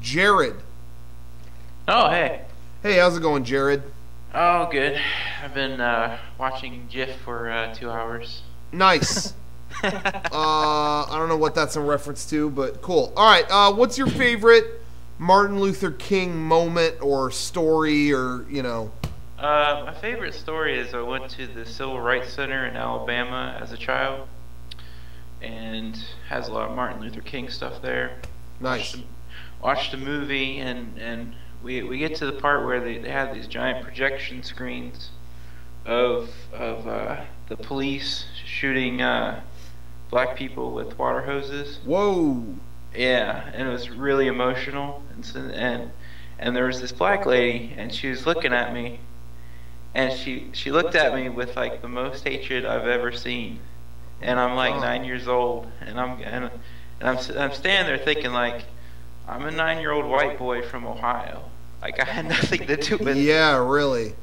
Jared. Oh, hey. Hey, how's it going, Jared? Oh, good. I've been watching GIF for 2 hours. Nice. I don't know what that's in reference to, but cool. All right, what's your favorite Martin Luther King moment or story or, My favorite story is I went to the Civil Rights Center in Alabama as a child, and has a lot of Martin Luther King stuff there. Nice. Watched a movie, and we get to the part where they have these giant projection screens of the police shooting black people with water hoses. Whoa. Yeah, and it was really emotional, and there was this black lady, and she was looking at me, and she looked at me with like the most hatred I've ever seen, and I'm like 9 years old, and I'm standing there thinking like, I'm a 9-year-old white boy from Ohio, like I had nothing to do with it. Yeah, really.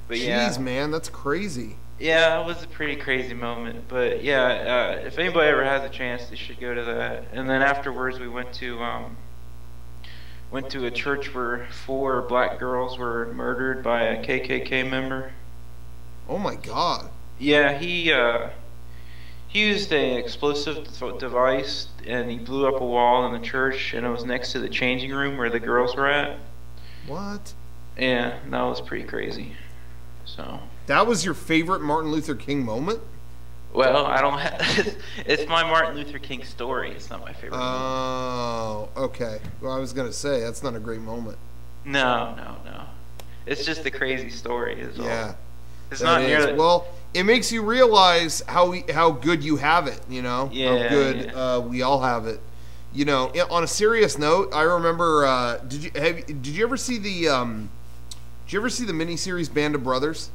But Jeez, man, that's crazy. Yeah, it was a pretty crazy moment. But yeah, if anybody ever has a chance, they should go to that. And then afterwards, we went to a church where 4 black girls were murdered by a KKK member. Oh my God. Yeah, he used an explosive device, and he blew up a wall in the church, and it was next to the changing room where the girls were at. What? Yeah, that was pretty crazy. So. That was your favorite Martin Luther King moment? Well, I don't have... It's my Martin Luther King story. It's not my favorite moment. Oh, okay. Well, I was going to say, that's not a great moment. No. It's just a crazy story. Yeah. It's not nearly... Well, it makes you realize how good you have it, Yeah, how good we all have it. On a serious note, I remember, did you ever see the miniseries Band of Brothers?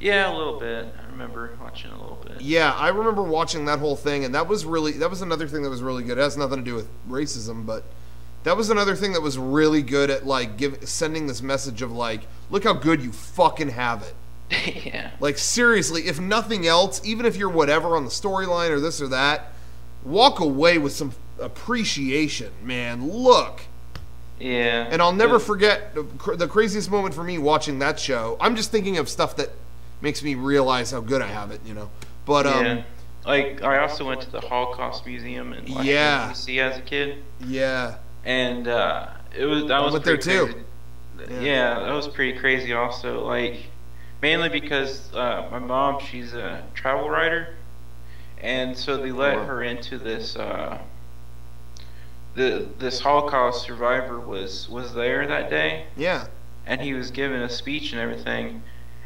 Yeah, a little bit. I remember watching a little bit. Yeah, I remember watching that whole thing, and that was another thing that was really good. It has nothing to do with racism, but that was another thing that was really good at sending this message of like, look how good you fucking have it. Yeah. Like seriously, if nothing else, even if you're whatever on the storyline or this or that, walk away with some appreciation, man. Look. Yeah. And I'll never forget the craziest moment for me watching that show. I'm just thinking of stuff that makes me realize how good I have it, But like I also went to the Holocaust Museum in Washington D.C. as a kid. Yeah. And it was that was went there too. Yeah, that was pretty crazy. Also, like mainly because my mom, she's a travel writer, and so they let her into this. This Holocaust survivor was there that day. Yeah. And he was giving a speech and everything,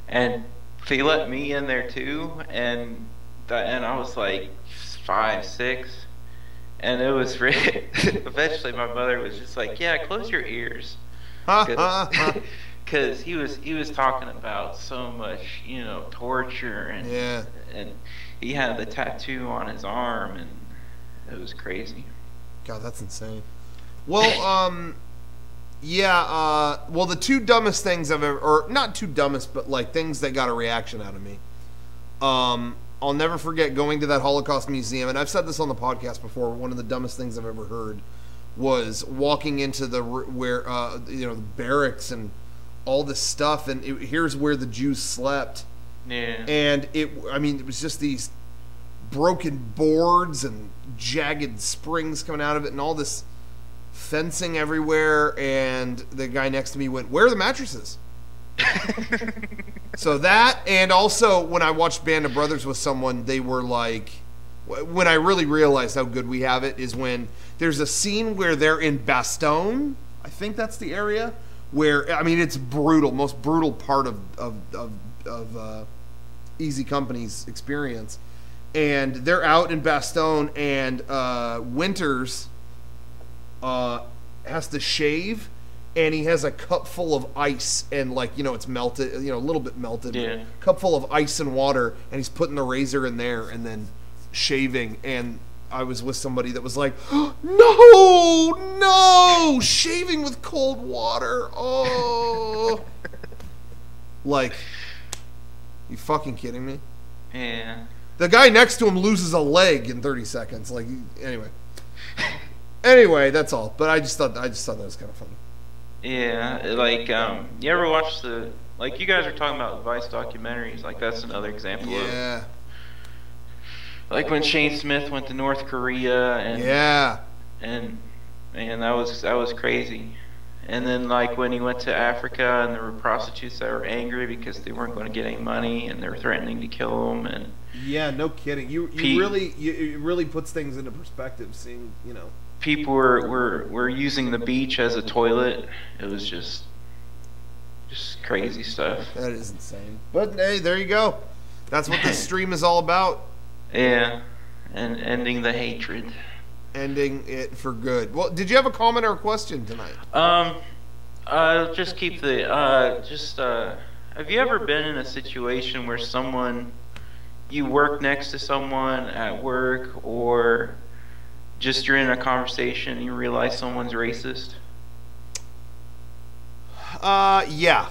and they let me in there too, and I was like 5, 6, and it was really eventually my mother was just like, yeah, close your ears, because he was talking about so much, torture, and he had the tattoo on his arm, and it was crazy. God, that's insane. Well, well, the 2 dumbest things I've ever, or not 2 dumbest, but like things that got a reaction out of me. I'll never forget going to that Holocaust museum, and I've said this on the podcast before. One of the dumbest things I've ever heard was walking into the barracks and all this stuff, and here's where the Jews slept. Yeah. And it was just these broken boards and jagged springs coming out of it, and all this fencing everywhere, and the guy next to me went, "Where are the mattresses?" So that, and also when I watched Band of Brothers with someone, they were like, when I really realized how good we have it is when there's a scene where they're in Bastogne, I think that's the area, where, it's brutal, most brutal part of Easy Company's experience, and they're out in Bastogne, and Winters has to shave, and he has a cup full of ice, and it's melted, a little bit melted. Yeah. Cup full of ice and water, and he's putting the razor in there and then shaving. And I was with somebody that was like, no, shaving with cold water. Oh, like, you fucking kidding me? Yeah. The guy next to him loses a leg in 30 seconds. Like, anyway. Anyway, that's all. But I just thought that was kind of funny. Yeah, like you ever watch like you guys are talking about Vice documentaries? Like that's another example. Yeah. Like when Shane Smith went to North Korea and and man, that was crazy. And then like when he went to Africa and there were prostitutes that were angry because they weren't going to get any money and they were threatening to kill them. And yeah, no kidding. It really puts things into perspective. Seeing people were using the beach as a toilet. It was just crazy stuff. That is insane. But hey, there you go. That's what this stream is all about. Yeah, and ending the hatred. Ending it for good. Well, did you have a comment or a question tonight? I'll just keep the have you ever been in a situation where you work next to someone at work, or just you're in a conversation and you realize someone's racist? Yeah.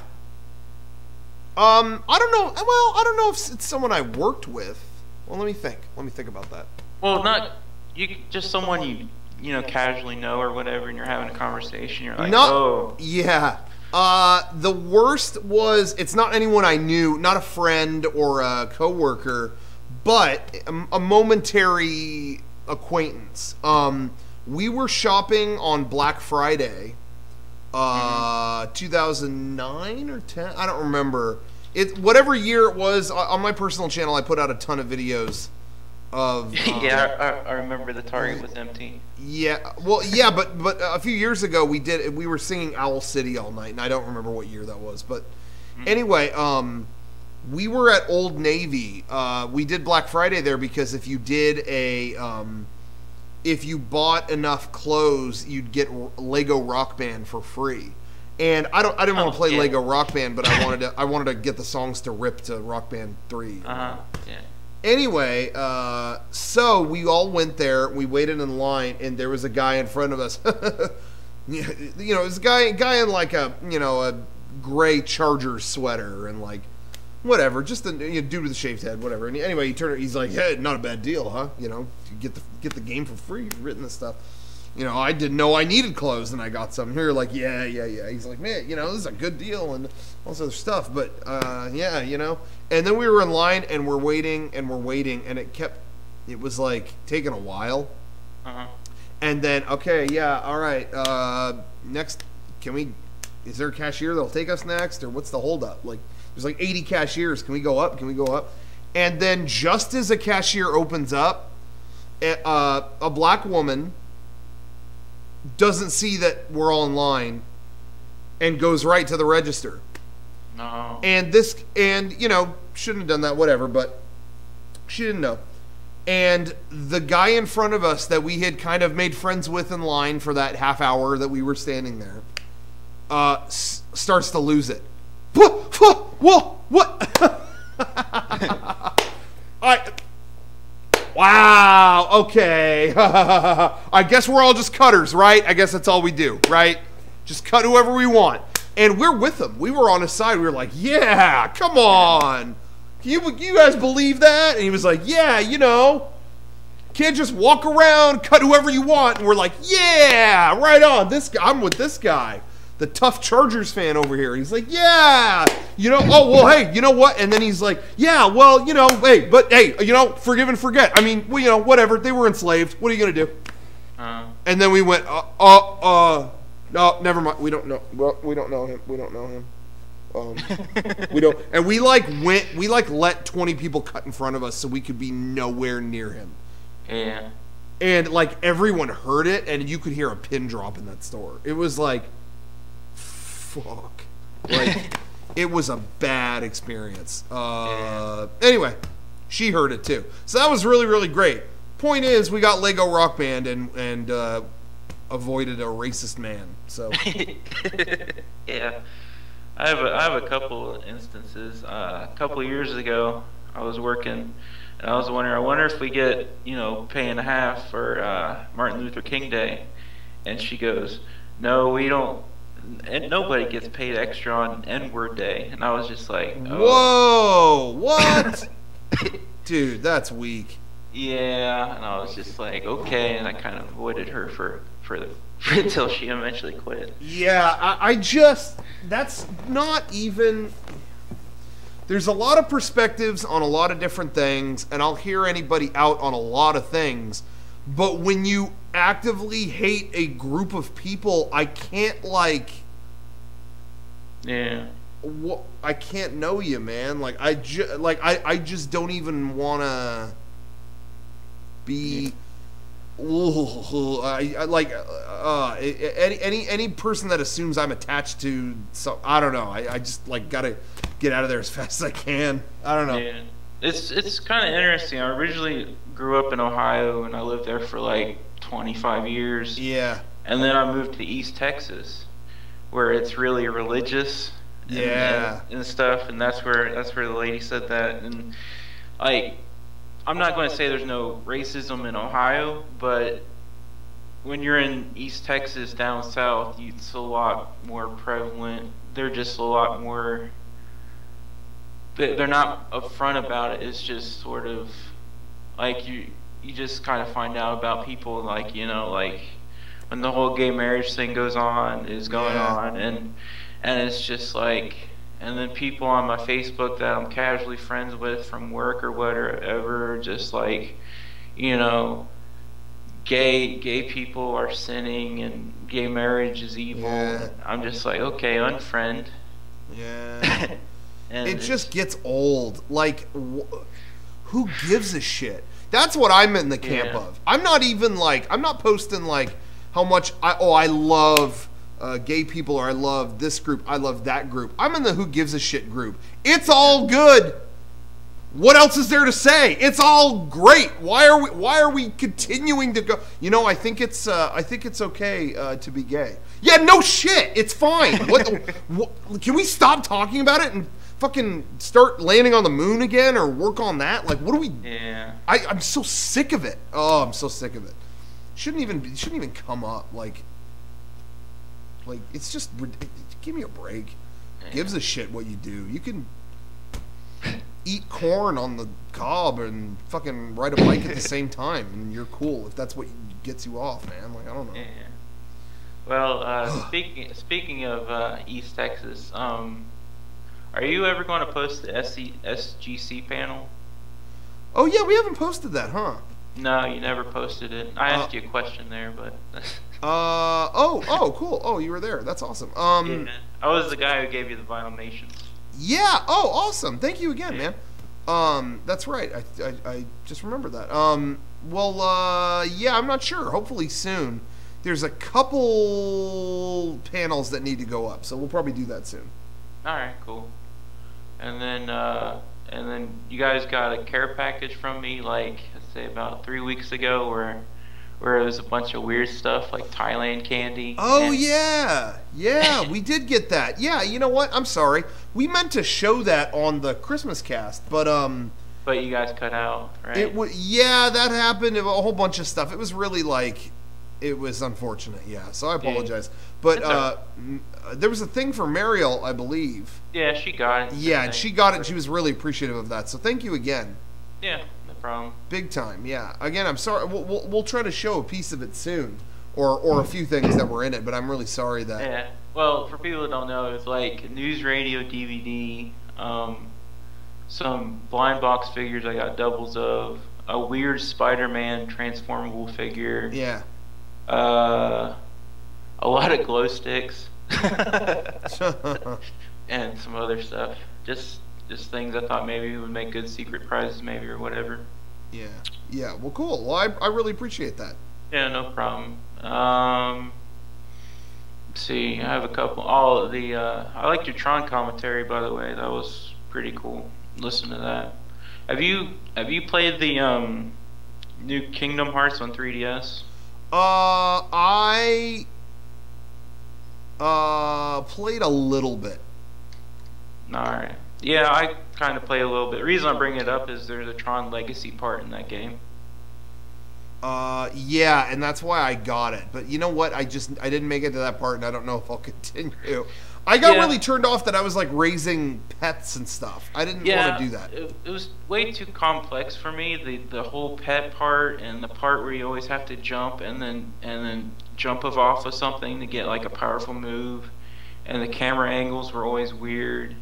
I don't know. Well, I don't know if it's someone I worked with. Well, let me think. Let me think about that. Well, not you. Just someone you casually know or whatever, and you're having a conversation. You're like, oh, yeah. The worst was it's not anyone I knew, not a friend or a coworker, but a momentary acquaintance. We were shopping on Black Friday, 2009 or 10. I don't remember. Whatever year it was, on my personal channel, I put out a ton of videos of. Yeah, I remember the Target was empty. Yeah, well, yeah, but a few years ago we were singing Owl City all night, and I don't remember what year that was. But anyway, we were at Old Navy. We did Black Friday there because if you bought enough clothes, you'd get Lego Rock Band for free. And I didn't want to play Lego Rock Band, but I wanted to get the songs to rip to Rock Band 3. Yeah. Anyway, so we all went there. We waited in line, and there was a guy in front of us. It was a guy in like a gray Chargers sweater and like whatever, just a dude with a shaved head, whatever. And anyway, he's like, "Hey, not a bad deal, huh? You get the game for free. You've written this stuff." I didn't know I needed clothes, and I got some. Here, like, yeah. He's like, man, this is a good deal, and all this other stuff. But, yeah. And then we were in line, and we're waiting, and it was, like, taking a while. Uh-huh. And then, okay, yeah, all right, next, is there a cashier that'll take us next, or what's the holdup? Like, there's, like, 80 cashiers. Can we go up? And then just as a cashier opens up, a black woman doesn't see that we're all in line and goes right to the register. No. And shouldn't have done that, whatever, but she didn't know. And the guy in front of us that we had kind of made friends with in line for that half hour that we were standing there, starts to lose it. Whoa, what? Wow, okay. I guess we're all just cutters, right? I guess that's all we do, right? Just cut whoever we want. And we're with him. We were on his side. We were like, yeah, come on. You guys believe that? And he was like, yeah, can't just walk around, cut whoever you want. And we're like, yeah, right on. I'm with this guy. The tough Chargers fan over here. He's like, yeah, oh, well, hey, you know what? And then he's like, yeah, well, hey, forgive and forget. I mean, well, whatever. They were enslaved. What are you going to do? And then we went, no, never mind. We don't know. Well, we don't know him. We don't know him. We don't. And we let 20 people cut in front of us so we could be nowhere near him. Yeah. And like everyone heard it, and you could hear a pin drop in that store. It was like, fuck. Like, it was a bad experience. Anyway, she heard it too. So that was really, really great. Point is, we got Lego Rock Band and avoided a racist man. So yeah, I have a couple instances. A couple of years ago, I was working, and I was wondering, I wonder if we get pay and a half for Martin Luther King Day, and she goes, no, we don't. And nobody gets paid extra on N-word day. And I was just like, oh. Whoa, what? Dude, that's weak. Yeah, and I was just like, okay, and I kind of avoided her for until she eventually quit. Yeah, I just, that's not even, there's a lot of perspectives on a lot of different things, and I'll hear anybody out on a lot of things, but when you actively hate a group of people, I can't, like, yeah, I can't know you, man. Like, I just don't even want to be... any person that assumes I'm attached to, so I don't know. I just like gotta get out of there as fast as I can. I don't know. Yeah. It's kind of interesting. I originally grew up in Ohio and I lived there for like 25 years. Yeah. And then I moved to East Texas, where it's really religious. And stuff. And that's where the lady said that. And like, I'm not going to say there's no racism in Ohio, but when you're in East Texas down south, it's a lot more prevalent. They're just a lot more... They're not upfront about it. It's just sort of like you just kind of find out about people, like, you know, like when the whole gay marriage thing is going on, and it's just like... And then people on my Facebook that I'm casually friends with from work or whatever, just like, you know, gay people are sinning and gay marriage is evil. Yeah. I'm just like, okay, unfriend. Yeah. And it just gets old. Like, who gives a shit? That's what I'm in the camp of. I'm not even like, I'm not posting like how much I love gay people, or I love this group, I love that group. I'm in the who gives a shit group. It's all good. What else is there to say? It's all great. Why are we continuing to go? You know, I think it's okay to be gay. Yeah, no shit. It's fine. What, can we stop talking about it and fucking start landing on the moon again, or work on that? Like, what do we? Yeah. I'm so sick of it. Oh, I'm so sick of it. Shouldn't even come up. Like, it's just, give me a break. Yeah. Gives a shit what you do. You can eat corn on the cob and fucking ride a bike at the same time, and you're cool if that's what gets you off, man. Like, I don't know. Yeah. Well, speaking of East Texas, are you ever going to post the SGC panel? Oh yeah, we haven't posted that, huh? No, you never posted it. I asked you a question there, but... Oh, cool. Oh, you were there. That's awesome. Yeah. I was the guy who gave you the Vinyl. Yeah. Oh, awesome. Thank you again, man. That's right. I just remembered that. Well, yeah, I'm not sure. Hopefully soon. There's a couple panels that need to go up, so we'll probably do that soon. All right, cool. And then you guys got a care package from me, like, let's say about 3 weeks ago, where it was a bunch of weird stuff like Thailand candy. Oh, yeah, we did get that. Yeah, you know what? I'm sorry. We meant to show that on the Christmas cast, but you guys cut out, right? Yeah, that happened. A whole bunch of stuff. It was really like, it was unfortunate. Yeah, so I apologize. But there was a thing for Mariel, I believe. Yeah, she got it. Yeah, and she got it. And she was really appreciative of that. So thank you again. Yeah. Problem. Big time, yeah. Again, I'm sorry. We'll try to show a piece of it soon, or a few things that were in it. But I'm really sorry that. Yeah. Well, for people that don't know, it's like news radio DVD, some blind box figures I got doubles of, a weird Spider-Man transformable figure. Yeah. A lot of glow sticks, and some other stuff. Just things I thought maybe would make good secret prizes, maybe, or whatever. Yeah. Yeah. Well, cool. Well, I really appreciate that. Yeah, no problem. Let's see, I have a couple. I liked your Tron commentary, by the way. That was pretty cool. Listen to that. Have you played the new Kingdom Hearts on 3DS? I played a little bit. All right. Yeah, I kind of play a little bit. The reason I bring it up is there's a Tron Legacy part in that game. Yeah, and that's why I got it. But you know what? I didn't make it to that part, and I don't know if I'll continue. I got really turned off that I was like raising pets and stuff. I didn't want to do that. It was way too complex for me. The whole pet part and the part where you always have to jump and then jump off of something to get like a powerful move, and the camera angles were always weird.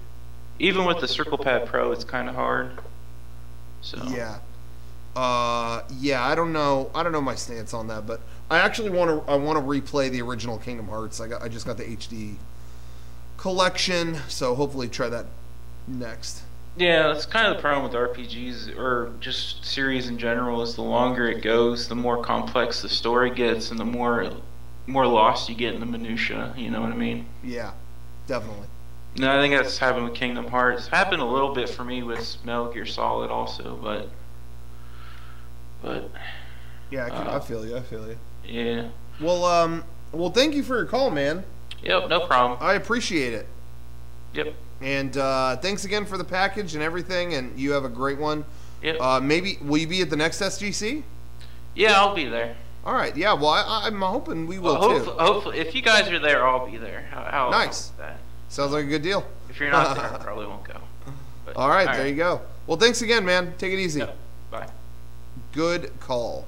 Even with the Circle Pad Pro, it's kind of hard. So yeah, I don't know my stance on that, but I actually want to replay the original Kingdom Hearts. I just got the HD collection, so hopefully try that next. Yeah, that's kind of the problem with RPGs or just series in general. Is the longer it goes, the more complex the story gets, and the more lost you get in the minutia. You know what I mean? Yeah, definitely. No, I think that's happened with Kingdom Hearts. It's happened a little bit for me with Metal Gear Solid also, but yeah, I feel you. Yeah. Well, thank you for your call, man. Yep, no problem. I appreciate it. Yep. And thanks again for the package and everything, and you have a great one. Yep. Maybe, will you be at the next SGC? Yeah, I'll be there. All right, yeah, well, I'm hoping we will, too. Hopefully, if you guys are there, I'll be there. How nice. That? Sounds like a good deal. If you're not there, I probably won't go. But, all right, there you go. Well, thanks again, man. Take it easy. Yep. Bye. Good call.